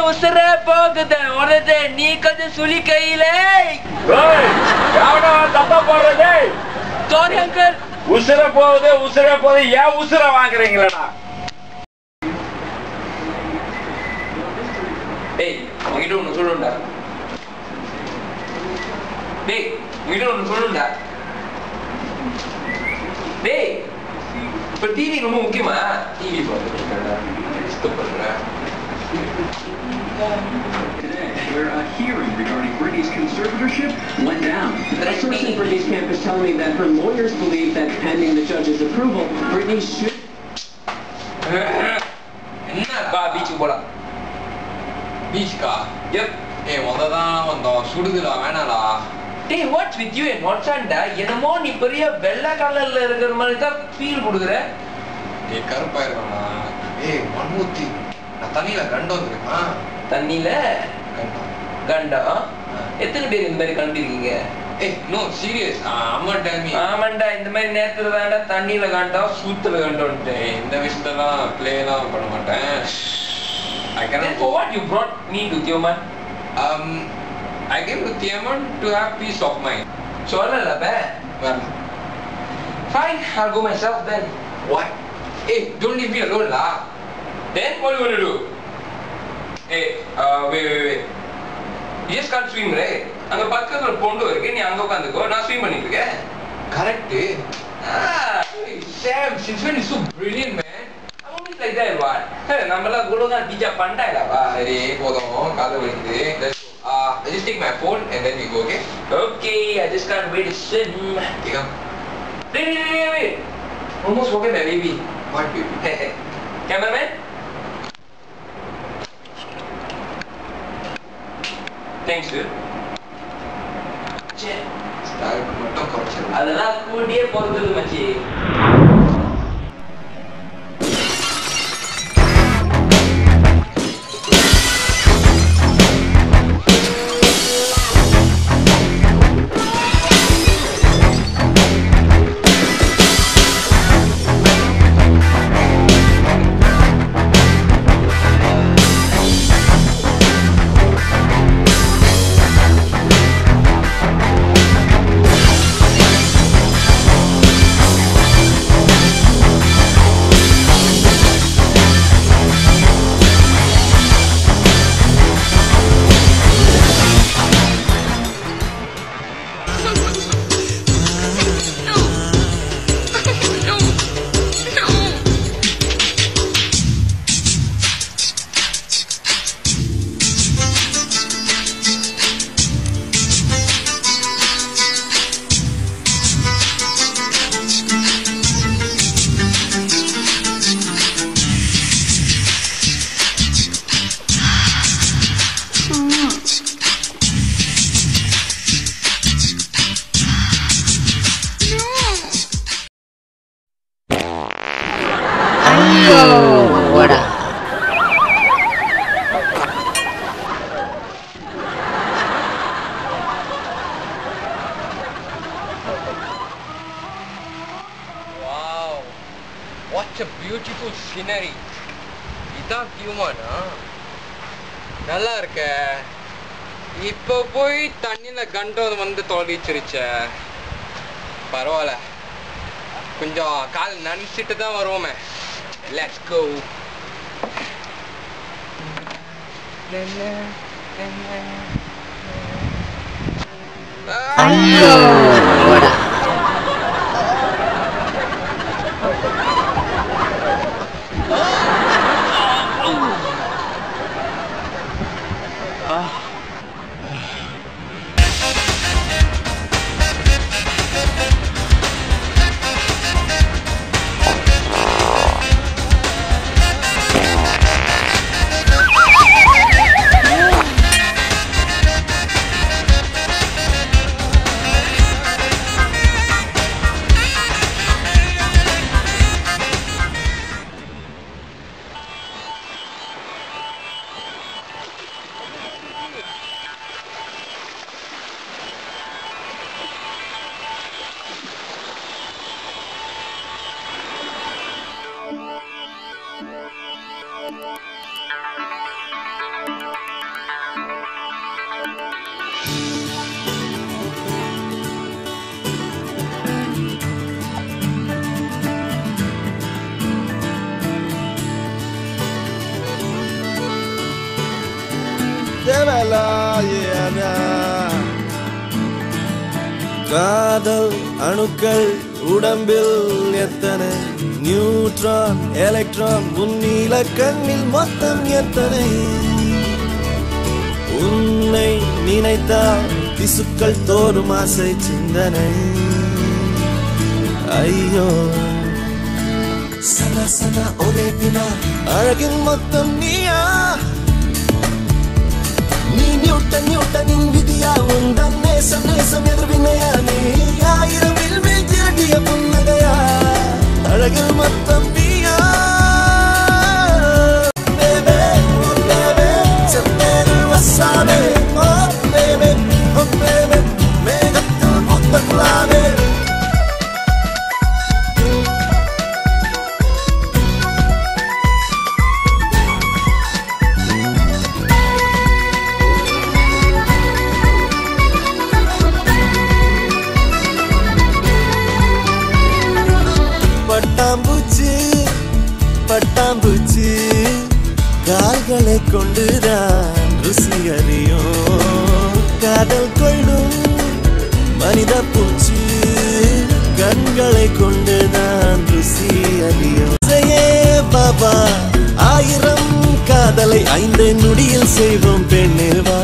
உசுரே போகுது உனது நீ கொஞ்சம் சுழி கையில தப்பா போடுறது. Sorry uncle. உசுர போகுது ஏன் உசுர வாங்குறீங்களா? டேய் உங்ககிட்ட ஒண்ணு சொல்லுண்டா. டேய் உங்ககிட்ட ஒண்ணு சொல்லுண்டா. டேய் இப்ப டிவி ரொம்ப முக்கியமா? டிவி பாருங்க. Where a hearing regarding Britney's conservatorship went down. A source in Britney's camp is telling me that her lawyers believe that pending the judge's approval, Britney should... வா பீச்சுக்கு போலாம். பீச்சுக்கா? Yep. ஏய் வந்ததான் வந்தோம், சுடுதுடா வேணாடா. டேய் what's with you and what's ஆண்டா? என்னமோ நீ பெரிய வெள்ளை கலர்ல இருக்கிற மாதிரி தான் ஃபீல் கொடுக்குற. ஏய் கருப்பா இருக்கா? ஏய் மண்ணூத்தி நான் தண்ணியில கண்டம் தெரியுமா? தண்ணியில கண்டம்? எத்தனை பேர் இந்த மாதிரி கண்டிருக்கீங்க? ஏய் நோ சீரியஸ், அம்மா டெல் மீ. ஆமாண்டா இந்த மாதிரி நேரத்துல தான்டா தண்ணியில கண்டம் சூத்துல கண்டோன்ட்டு. இந்த விஷயத்தெல்லாம் பிளேலாம் பண்ண மாட்டேன். I cannot go. What you brought me to Tioman? I came to Tioman to have peace of mind. சொல்லல பே. Well, fine, I'll go myself then. What? Hey, don't leave me alone lah. Then what you want to do? Hey, wait. You just can't swim, right? அங்க பக்கத்துல பொண்டு இருக்கு, நீ அங்க உட்காந்துக்கோ, நான் swim பண்ணிட்டு இருக்கேன். Correct. Hey, Sam, since when you so brilliant, man? I'm always like that, what? Hey, நம்மள குலோதா teacher பண்டாயிடாவா? சரி போதும், காது வலிக்குது. Let's go. I just take my phone and then we go, okay? Okay, I just can't wait to swim. Okay, come. Wait. Almost forget my baby. What baby? Cameraman? Thanks, dude. Start மட்டும் குறைச்சிரு. அதெல்லாம் கூடியே போறது மச்சி. What a beautiful scenery. இதான் டியூமானா? நல்லா இருக்க. இப்போ போய் தண்ணியில கண்டம் வந்து தொலைச்சிருச்ச. பரவாயில்ல. கொஞ்சம் கால் நனைச்சிட்டு தான் வருவோமே. Let's go. ஐயோ காதல் அணுக்கள் உடம்பில் எத்தனை நியூட்ரான் எலக்ட்ரான் உன்னில கண்ணில் மொத்தம் எத்தனை உன்னை நினைத்தால் திசுக்கள் தோறும் ஆசை சிந்தனை ஐயோ சதா சதா ஒரே வினா அழகின் மொத்தம் நீயா நீ நியூட்டனின் விதியா உந்தன் நேசம் நேசம் எதிர்வினையா நீ ஆயிரம் வில்வில் திரட்டிய புன்னகையா அழகில் மொத்தம் நீயா baby baby செப்பேரு வசாவே oh baby மேகத்தில் முத்தங்களாவே பட்டாம்பூச்சி கால்களை கொண்டுதான் ருசி அறியும் காதல் கொள்ளும் மனித பூச்சி கண்களை கொண்டுதான் ருசி அறியும் பாபா ஆயிரம் காதலை 5 நொடியில் செய்வோம் பெண்ணே வா